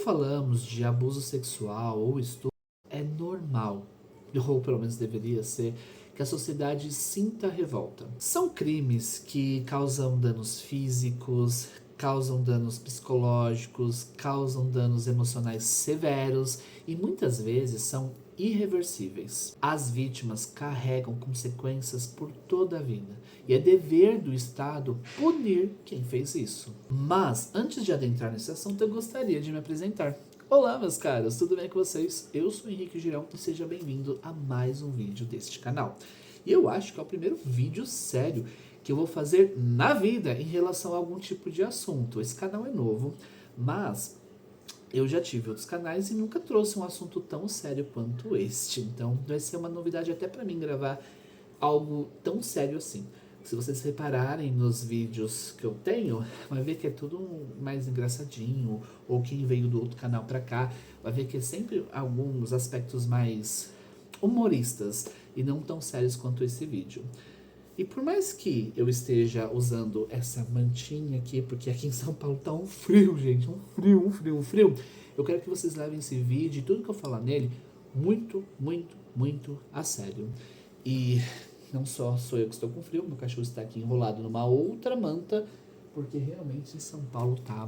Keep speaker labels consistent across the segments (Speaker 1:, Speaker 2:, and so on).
Speaker 1: falamos de abuso sexual ou estupro, é normal, ou pelo menos deveria ser, que a sociedade sinta revolta. São crimes que causam danos físicos, causam danos psicológicos, causam danos emocionais severos e muitas vezes são irreversíveis. As vítimas carregam consequências por toda a vida e é dever do Estado punir quem fez isso. Mas antes de adentrar nesse assunto, eu gostaria de me apresentar. Olá, meus caros, tudo bem com vocês? Eu sou Henrique Girão e seja bem-vindo a mais um vídeo deste canal. E eu acho que é o primeiro vídeo sério que eu vou fazer na vida em relação a algum tipo de assunto. Esse canal é novo, mas eu já tive outros canais e nunca trouxe um assunto tão sério quanto este. Então vai ser uma novidade até para mim gravar algo tão sério assim. Se vocês repararem nos vídeos que eu tenho, vai ver que é tudo mais engraçadinho, ou quem veio do outro canal pra cá, vai ver que é sempre alguns aspectos mais humoristas e não tão sérios quanto esse vídeo. E por mais que eu esteja usando essa mantinha aqui, porque aqui em São Paulo tá um frio, gente, um frio, eu quero que vocês levem esse vídeo e tudo que eu falar nele muito a sério. E não só sou eu que estou com frio, meu cachorro está aqui enrolado numa outra manta, porque realmente em São Paulo tá...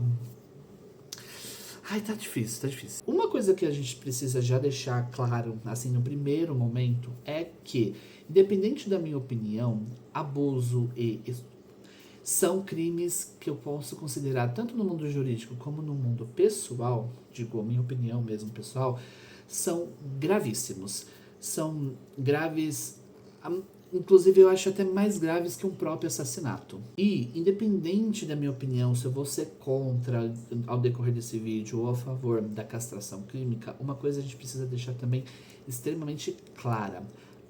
Speaker 1: Ai, tá difícil, tá difícil. Uma coisa que a gente precisa já deixar claro, assim, no primeiro momento, é que, independente da minha opinião, abuso e estupro são crimes que eu posso considerar, tanto no mundo jurídico como no mundo pessoal, digo a minha opinião mesmo pessoal, são gravíssimos. São graves, inclusive eu acho até mais graves que um próprio assassinato. E, independente da minha opinião, se eu vou ser contra ao decorrer desse vídeo ou a favor da castração química, uma coisa a gente precisa deixar também extremamente clara.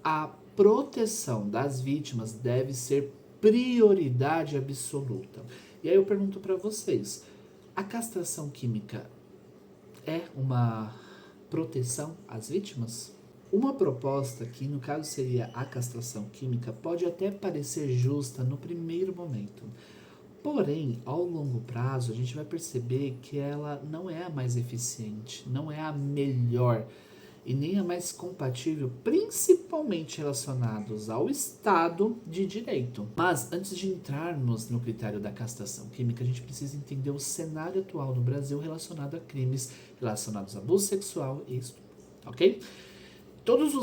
Speaker 1: A proteção das vítimas deve ser prioridade absoluta. E aí eu pergunto para vocês, a castração química é uma proteção às vítimas? Uma proposta que, no caso, seria a castração química, pode até parecer justa no primeiro momento. Porém, ao longo prazo, a gente vai perceber que ela não é a mais eficiente, não é a melhor e nem a mais compatível, principalmente relacionados ao Estado de Direito. Mas, antes de entrarmos no critério da castração química, a gente precisa entender o cenário atual no Brasil relacionado a crimes relacionados a abuso sexual e estupro, ok? Todos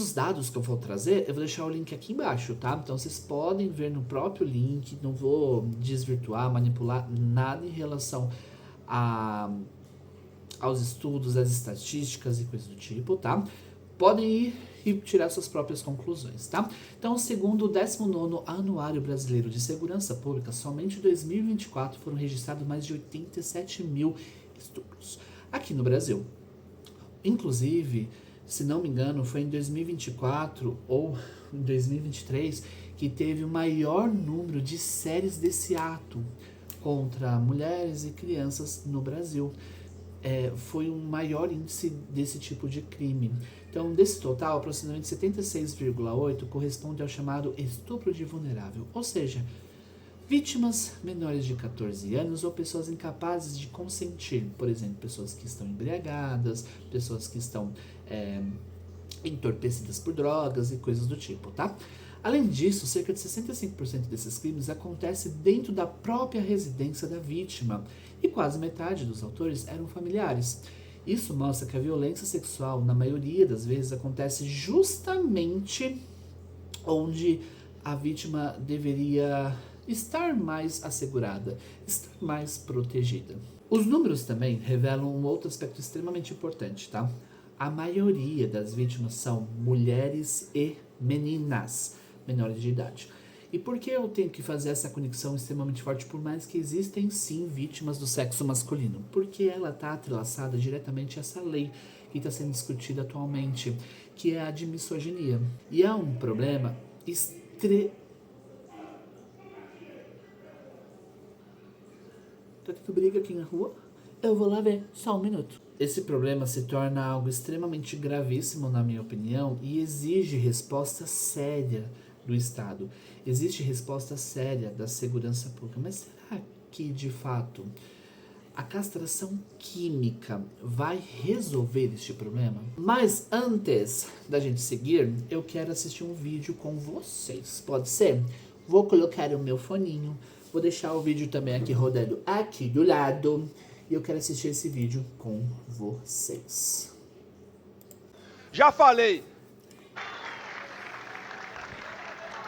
Speaker 1: os dados que eu vou trazer, eu vou deixar o link aqui embaixo, tá? Então vocês podem ver no próprio link, não vou desvirtuar, manipular nada em relação aos estudos, às estatísticas e coisas do tipo, tá? Podem ir e tirar suas próprias conclusões, tá? Então, segundo o 19º Anuário Brasileiro de Segurança Pública, somente em 2024 foram registrados mais de 87 mil estupros aqui no Brasil. Inclusive, se não me engano, foi em 2024 ou em 2023 que teve o maior número de séries desse ato contra mulheres e crianças no Brasil. Foi um maior índice desse tipo de crime. Então, desse total, aproximadamente 76,8% corresponde ao chamado estupro de vulnerável, ou seja, vítimas menores de 14 anos ou pessoas incapazes de consentir, por exemplo, pessoas que estão embriagadas, pessoas que estão entorpecidas por drogas e coisas do tipo, tá? Além disso, cerca de 65% desses crimes acontece dentro da própria residência da vítima e quase metade dos autores eram familiares. Isso mostra que a violência sexual, na maioria das vezes, acontece justamente onde a vítima deveria estar mais assegurada, estar mais protegida. Os números também revelam um outro aspecto extremamente importante, tá? A maioria das vítimas são mulheres e meninas menores de idade. E por que eu tenho que fazer essa conexão extremamente forte, por mais que existem sim vítimas do sexo masculino? Porque ela está atrelaçada diretamente a essa lei que está sendo discutida atualmente, que é a de misoginia. E é um problema Tá tendo briga aqui na rua? Eu vou lá ver, só um minuto. Esse problema se torna algo extremamente gravíssimo, na minha opinião, e exige resposta séria do Estado. Existe resposta séria da segurança pública. Mas será que, de fato, A castração química vai resolver este problema? Mas antes da gente seguir, eu quero assistir um vídeo com vocês. Pode ser? Vou colocar o meu foninho, vou deixar o vídeo também aqui rodando aqui do lado. E eu quero assistir esse vídeo com vocês.
Speaker 2: Já falei.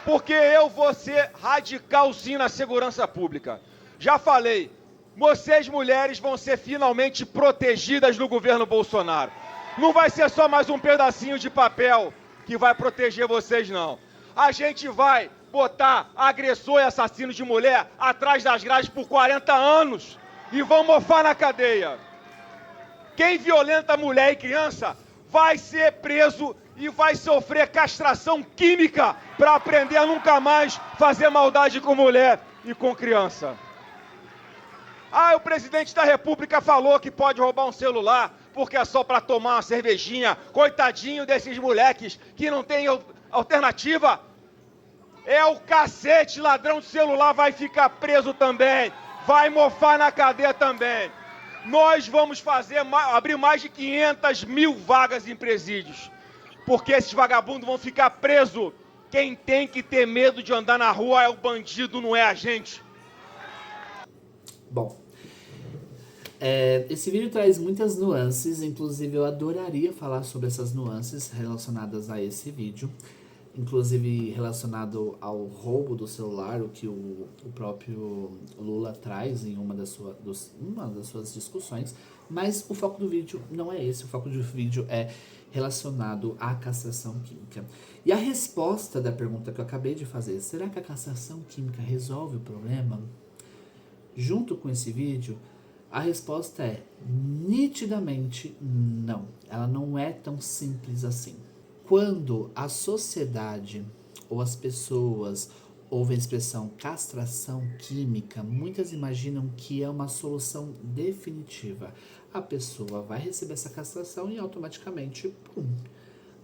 Speaker 2: Porque eu vou ser radical sim na segurança pública. Já falei. Vocês, mulheres, vão ser finalmente protegidas no governo Bolsonaro. Não vai ser só mais um pedacinho de papel que vai proteger vocês, não. A gente vai botar agressor e assassino de mulher atrás das grades por 40 anos e vão mofar na cadeia. Quem violenta mulher e criança vai ser preso e vai sofrer castração química para aprender a nunca mais fazer maldade com mulher e com criança. O presidente da República falou que pode roubar um celular porque é só para tomar uma cervejinha. Coitadinho desses moleques que não tem alternativa. É o cacete, ladrão de celular vai ficar preso também. Vai mofar na cadeia também. Nós vamos abrir mais de 500 mil vagas em presídios. Porque esses vagabundos vão ficar presos. Quem tem que ter medo de andar na rua é o bandido, não é a gente.
Speaker 1: Bom, esse vídeo traz muitas nuances, inclusive eu adoraria falar sobre essas nuances relacionadas a esse vídeo, inclusive relacionado ao roubo do celular, o que o próprio Lula traz em uma das suas discussões, mas o foco do vídeo não é esse, o foco do vídeo é relacionado à castração química. E a resposta da pergunta que eu acabei de fazer, será que a castração química resolve o problema? Junto com esse vídeo, a resposta é nitidamente não. Ela não é tão simples assim. Quando a sociedade ou as pessoas ouvem a expressão castração química, muitas imaginam que é uma solução definitiva. A pessoa vai receber essa castração e automaticamente, pum.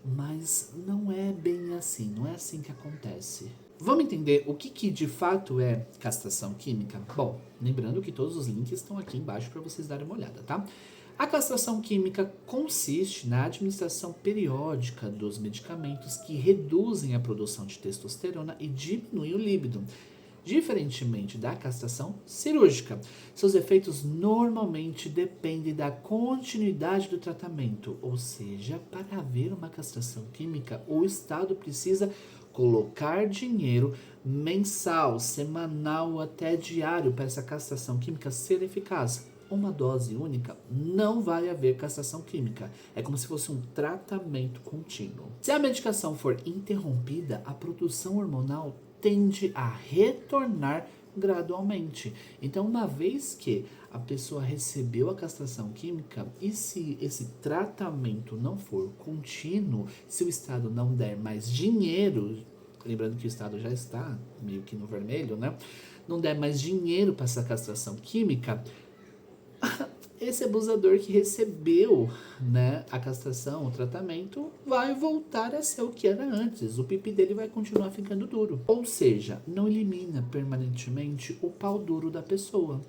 Speaker 1: Mas não é bem assim, não é assim que acontece. Vamos entender o que de fato é castração química? Bom, lembrando que todos os links estão aqui embaixo para vocês darem uma olhada, tá? A castração química consiste na administração periódica dos medicamentos que reduzem a produção de testosterona e diminuem o líbido, diferentemente da castração cirúrgica. Seus efeitos normalmente dependem da continuidade do tratamento, ou seja, para haver uma castração química, o Estado precisa colocar dinheiro mensal, semanal ou até diário para essa castração química ser eficaz. Uma dose única não vai haver castração química. É como se fosse um tratamento contínuo. Se a medicação for interrompida, a produção hormonal tende a retornar gradualmente. Então, uma vez que a pessoa recebeu a castração química, e se esse tratamento não for contínuo, se o Estado não der mais dinheiro, lembrando que o Estado já está meio que no vermelho, né? Não der mais dinheiro para essa castração química, esse abusador que recebeu, né, a castração, o tratamento, vai voltar a ser o que era antes. O pipi dele vai continuar ficando duro. Ou seja, não elimina permanentemente o pau duro da pessoa.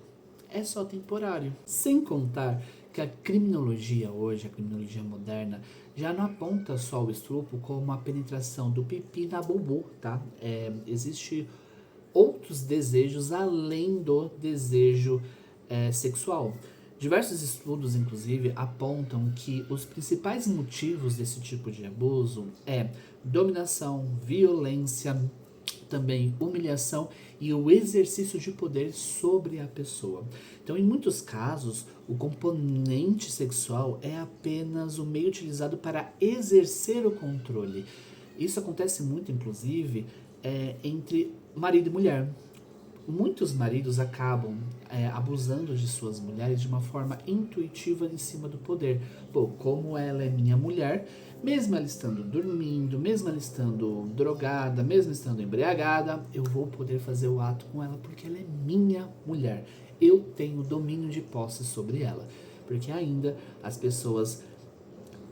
Speaker 1: É só temporário. Sem contar que a criminologia hoje, a criminologia moderna, já não aponta só o estupro como a penetração do pipi na bubu, tá? Existe outros desejos além do desejo sexual. Diversos estudos, inclusive, apontam que os principais motivos desse tipo de abuso é dominação, violência, também humilhação e o exercício de poder sobre a pessoa. Então, em muitos casos, o componente sexual é apenas o meio utilizado para exercer o controle. Isso acontece muito, inclusive, entre marido e mulher. Muitos maridos acabam abusando de suas mulheres de uma forma intuitiva em cima do poder. Pô, como ela é minha mulher, mesmo ela estando dormindo, mesmo ela estando drogada, mesmo estando embriagada, eu vou poder fazer o ato com ela porque ela é minha mulher. Eu tenho domínio de posse sobre ela. Porque ainda as pessoas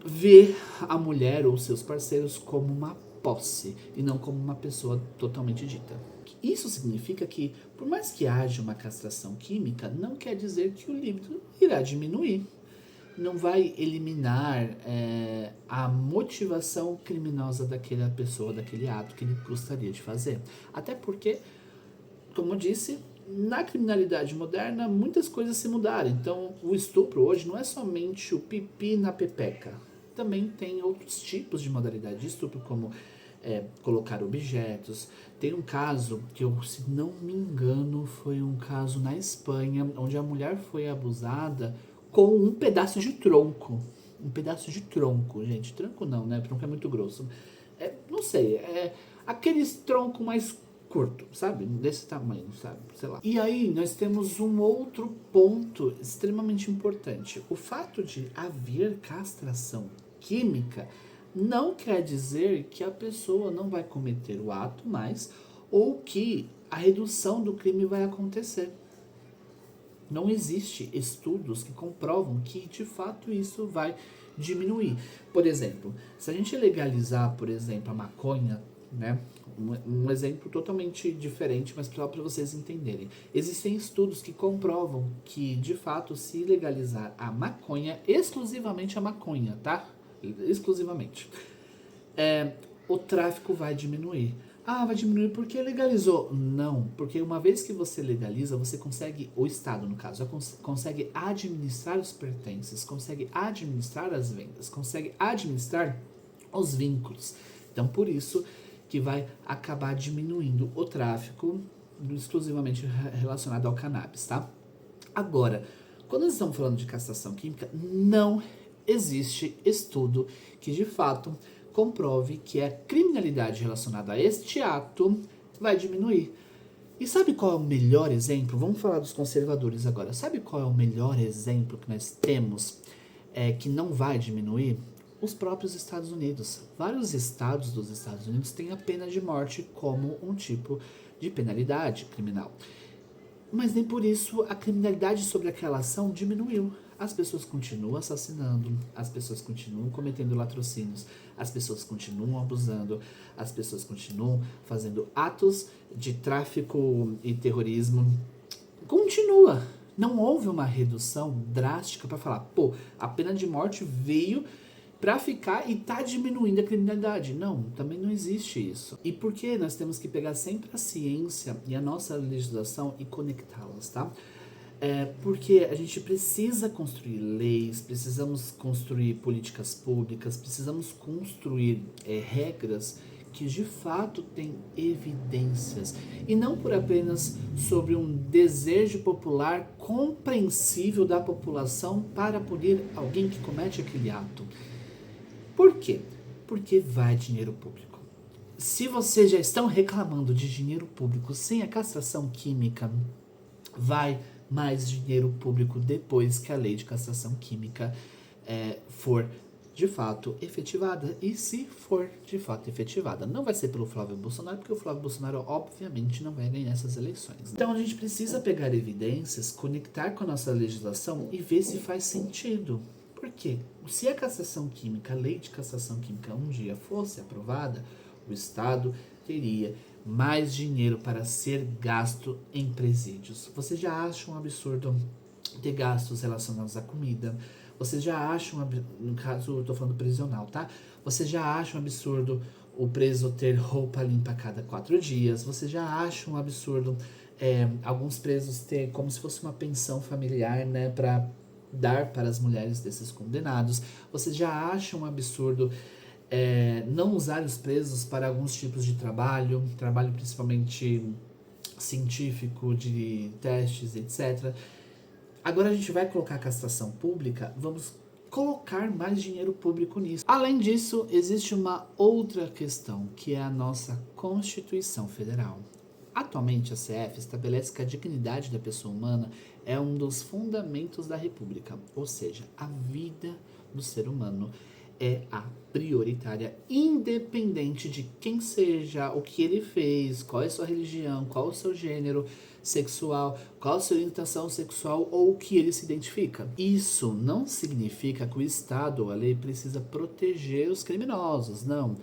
Speaker 1: vê a mulher ou seus parceiros como uma posse e não como uma pessoa totalmente dita. Isso significa que, por mais que haja uma castração química, não quer dizer que o líbido irá diminuir. Não vai eliminar a motivação criminosa daquela pessoa, daquele ato que ele gostaria de fazer. Até porque, como eu disse, na criminalidade moderna muitas coisas se mudaram. Então, o estupro hoje não é somente o pipi na pepeca. Também tem outros tipos de modalidade de estupro, como colocar objetos. Tem um caso que, se não me engano, foi um caso na Espanha, onde a mulher foi abusada com um pedaço de tronco. Um pedaço de tronco, gente. Tronco não, né? Tronco é muito grosso. Não sei, aqueles tronco mais curto, sabe? Desse tamanho, sabe? Sei lá. E aí nós temos um outro ponto extremamente importante. O fato de haver castração química não quer dizer que a pessoa não vai cometer o ato mais ou que a redução do crime vai acontecer. Não existe estudos que comprovam que de fato isso vai diminuir. Por exemplo, se a gente legalizar, por exemplo, a maconha, né? Um exemplo totalmente diferente, mas só para vocês entenderem. Existem estudos que comprovam que, de fato, se legalizar a maconha, exclusivamente a maconha, tá? Exclusivamente. O tráfico vai diminuir. Ah, vai diminuir porque legalizou. Não, porque uma vez que você legaliza, você consegue, o Estado no caso, consegue administrar os pertences, consegue administrar as vendas, consegue administrar os vínculos. Então, por isso que vai acabar diminuindo o tráfico exclusivamente relacionado ao cannabis, tá? Agora, quando nós estamos falando de castração química, não existe estudo que de fato comprove que a criminalidade relacionada a este ato vai diminuir. E sabe qual é o melhor exemplo? Vamos falar dos conservadores agora. Sabe qual é o melhor exemplo que nós temos que não vai diminuir? Os próprios Estados Unidos. Vários estados dos Estados Unidos têm a pena de morte como um tipo de penalidade criminal. Mas nem por isso a criminalidade sobre aquela ação diminuiu. As pessoas continuam assassinando, as pessoas continuam cometendo latrocínios, as pessoas continuam abusando, as pessoas continuam fazendo atos de tráfico e terrorismo. Continua. Não houve uma redução drástica para falar, pô, a pena de morte veio para ficar e tá diminuindo a criminalidade. Não, também não existe isso. E por que nós temos que pegar sempre a ciência e a nossa legislação e conectá-las, tá? Porque a gente precisa construir leis, precisamos construir políticas públicas, precisamos construir regras que de fato têm evidências e não por apenas sobre um desejo popular compreensível da população para punir alguém que comete aquele ato. Por quê? Porque vai dinheiro público. Se vocês já estão reclamando de dinheiro público sem a castração química, vai mais dinheiro público depois que a lei de castração química for de fato efetivada. E se for de fato efetivada, não vai ser pelo Flávio Bolsonaro, porque o Flávio Bolsonaro obviamente não vai ganhar essas eleições. Então a gente precisa pegar evidências, conectar com a nossa legislação e ver se faz sentido. Por quê? Se a castração química, a lei de castração química um dia fosse aprovada, o Estado teria mais dinheiro para ser gasto em presídios. Você já acha um absurdo ter gastos relacionados à comida? Você já acha no caso eu estou falando prisional, tá? Você já acha um absurdo o preso ter roupa limpa a cada 4 dias? Você já acha um absurdo alguns presos ter como se fosse uma pensão familiar, né, para dar para as mulheres desses condenados? Você já acha um absurdo não usar os presos para alguns tipos de trabalho principalmente científico, de testes, etc. Agora a gente vai colocar a castração pública, vamos colocar mais dinheiro público nisso. Além disso, existe uma outra questão, que é a nossa Constituição Federal. Atualmente, a CF estabelece que a dignidade da pessoa humana é um dos fundamentos da República, ou seja, a vida do ser humano é a prioritária, independente de quem seja, o que ele fez, qual é a sua religião, qual é o seu gênero sexual, qual a sua orientação sexual ou o que ele se identifica. Isso não significa que o Estado ou a lei precisa proteger os criminosos, não.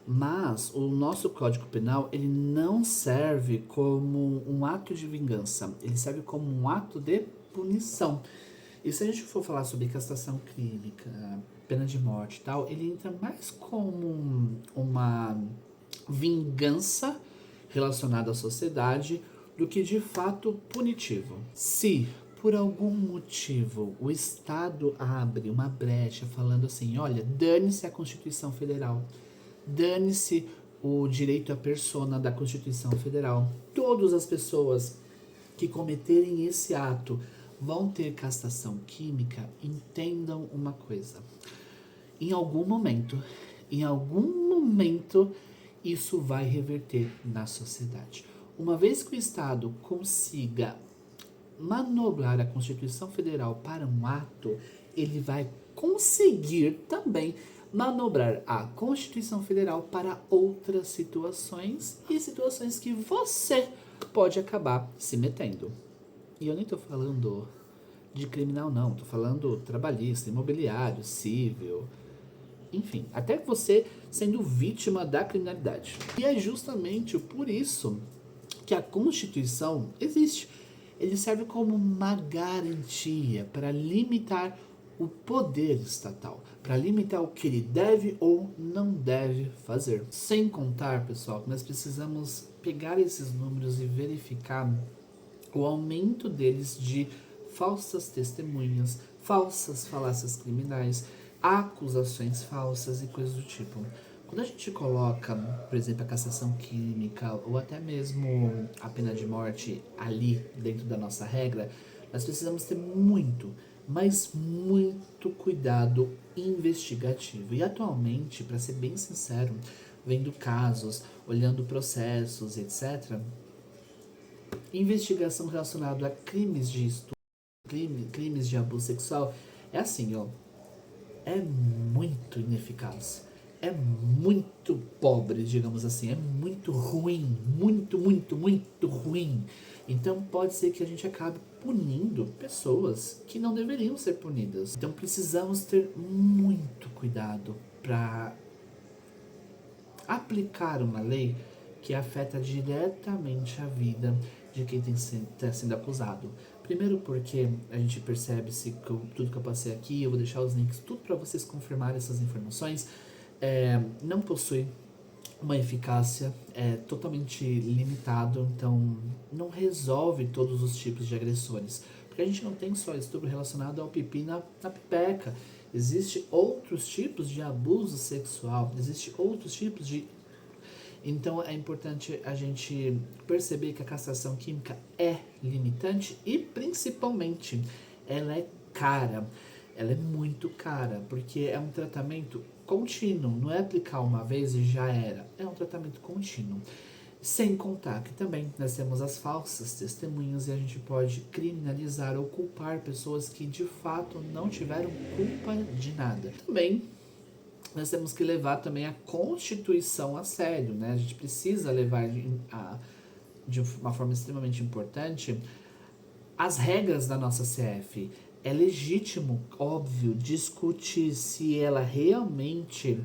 Speaker 1: Mas o nosso Código Penal, ele não serve como um ato de vingança, ele serve como um ato de punição. E se a gente for falar sobre castração química, pena de morte e tal, ele entra mais como uma vingança relacionada à sociedade do que de fato punitivo. Se por algum motivo o Estado abre uma brecha falando assim, olha, dane-se a Constituição Federal, dane-se o direito à persona da Constituição Federal, todas as pessoas que cometerem esse ato vão ter castração química, entendam uma coisa. Em algum momento, isso vai reverter na sociedade. Uma vez que o Estado consiga manobrar a Constituição Federal para um ato, ele vai conseguir também manobrar a Constituição Federal para outras situações e situações que você pode acabar se metendo. E eu nem tô falando de criminal não, tô falando trabalhista, imobiliário, civil, enfim, até você sendo vítima da criminalidade. E é justamente por isso que a Constituição existe. Ele serve como uma garantia para limitar o poder estatal, para limitar o que ele deve ou não deve fazer. Sem contar, pessoal, que nós precisamos pegar esses números e verificar o aumento deles de falsas testemunhas, falsas falácias criminais, acusações falsas e coisas do tipo. Quando a gente coloca, por exemplo, a cassação química ou até mesmo a pena de morte ali dentro da nossa regra, nós precisamos ter muito, mas muito cuidado investigativo. E atualmente, para ser bem sincero, vendo casos, olhando processos, etc., investigação relacionada a crimes de estupro, crimes de abuso sexual, é assim, ó, é muito ineficaz, é muito pobre, digamos assim, é muito ruim, muito ruim. Então pode ser que a gente acabe punindo pessoas que não deveriam ser punidas. Então precisamos ter muito cuidado para aplicar uma lei que afeta diretamente a vida de quem está sendo acusado. Primeiro porque a gente percebe se tudo que eu passei aqui, eu vou deixar os links tudo para vocês confirmarem essas informações, não possui uma eficácia, é totalmente limitado, então não resolve todos os tipos de agressores. Porque a gente não tem só estupro relacionado ao pipi na pipeca. Existem outros tipos de abuso sexual, existem outros tipos de... Então é importante a gente perceber que a castração química é limitante e principalmente ela é cara. Ela é muito cara, porque é um tratamento contínuo, não é aplicar uma vez e já era, é um tratamento contínuo. Sem contar que também nós temos as falsas testemunhas e a gente pode criminalizar ou culpar pessoas que de fato não tiveram culpa de nada. Também nós temos que levar também a Constituição a sério, né? A gente precisa levar de uma forma extremamente importante as regras da nossa CF. É legítimo, óbvio, discutir se ela realmente,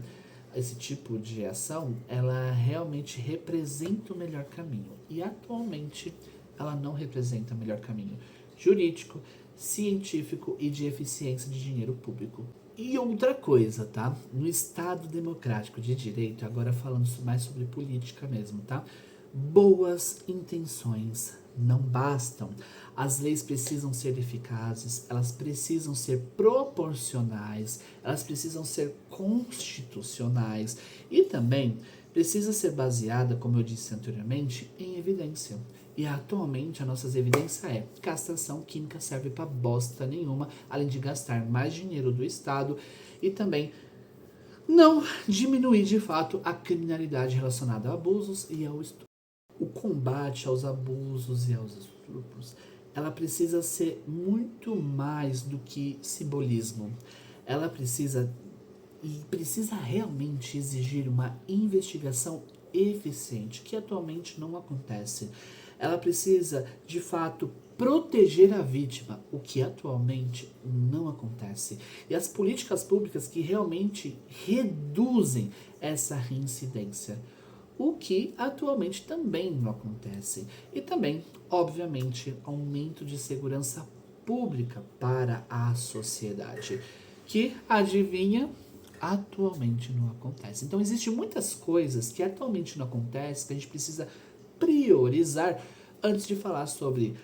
Speaker 1: esse tipo de ação, ela realmente representa o melhor caminho. E atualmente ela não representa o melhor caminho jurídico, científico e de eficiência de dinheiro público. E outra coisa, tá? No Estado Democrático de Direito, agora falando mais sobre política mesmo, tá? Boas intenções não bastam. As leis precisam ser eficazes, elas precisam ser proporcionais, elas precisam ser constitucionais e também precisa ser baseada, como eu disse anteriormente, em evidência. E atualmente a nossa evidência é castração química serve para bosta nenhuma, além de gastar mais dinheiro do Estado e também não diminuir de fato a criminalidade relacionada a abusos e ao estupro. O combate aos abusos e aos estupros, ela precisa ser muito mais do que simbolismo. Ela precisa realmente exigir uma investigação eficiente, que atualmente não acontece. Ela precisa, de fato, proteger a vítima, o que atualmente não acontece. E as políticas públicas que realmente reduzem essa reincidência, o que atualmente também não acontece. E também, obviamente, aumento de segurança pública para a sociedade, que, adivinha, atualmente não acontece. Então, existem muitas coisas que atualmente não acontecem, que a gente precisa priorizar antes de falar sobre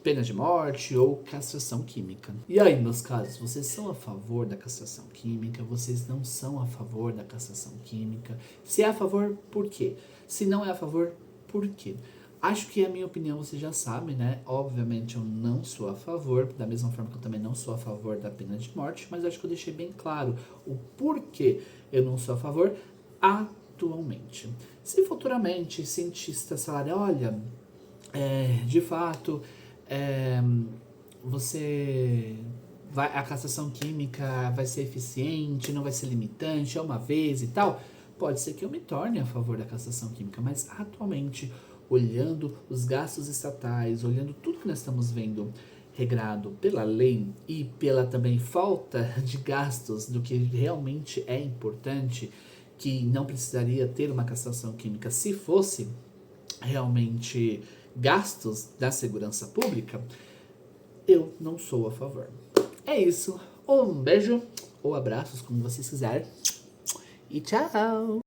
Speaker 1: pena de morte ou castração química. E aí, meus caros, vocês são a favor da castração química? Vocês não são a favor da castração química? Se é a favor, por quê? Se não é a favor, por quê? Acho que a minha opinião você já sabe, né? Obviamente eu não sou a favor, da mesma forma que eu também não sou a favor da pena de morte, mas acho que eu deixei bem claro o porquê eu não sou a favor atualmente. Se futuramente cientistas falarem, olha, de fato, a castração química vai ser eficiente, não vai ser limitante, é uma vez e tal, pode ser que eu me torne a favor da castração química, mas atualmente, olhando os gastos estatais, olhando tudo que nós estamos vendo regrado pela lei e pela também falta de gastos do que realmente é importante, que não precisaria ter uma castração química se fosse realmente gastos da segurança pública, eu não sou a favor. É isso. Um beijo ou abraços, como vocês quiserem. E tchau!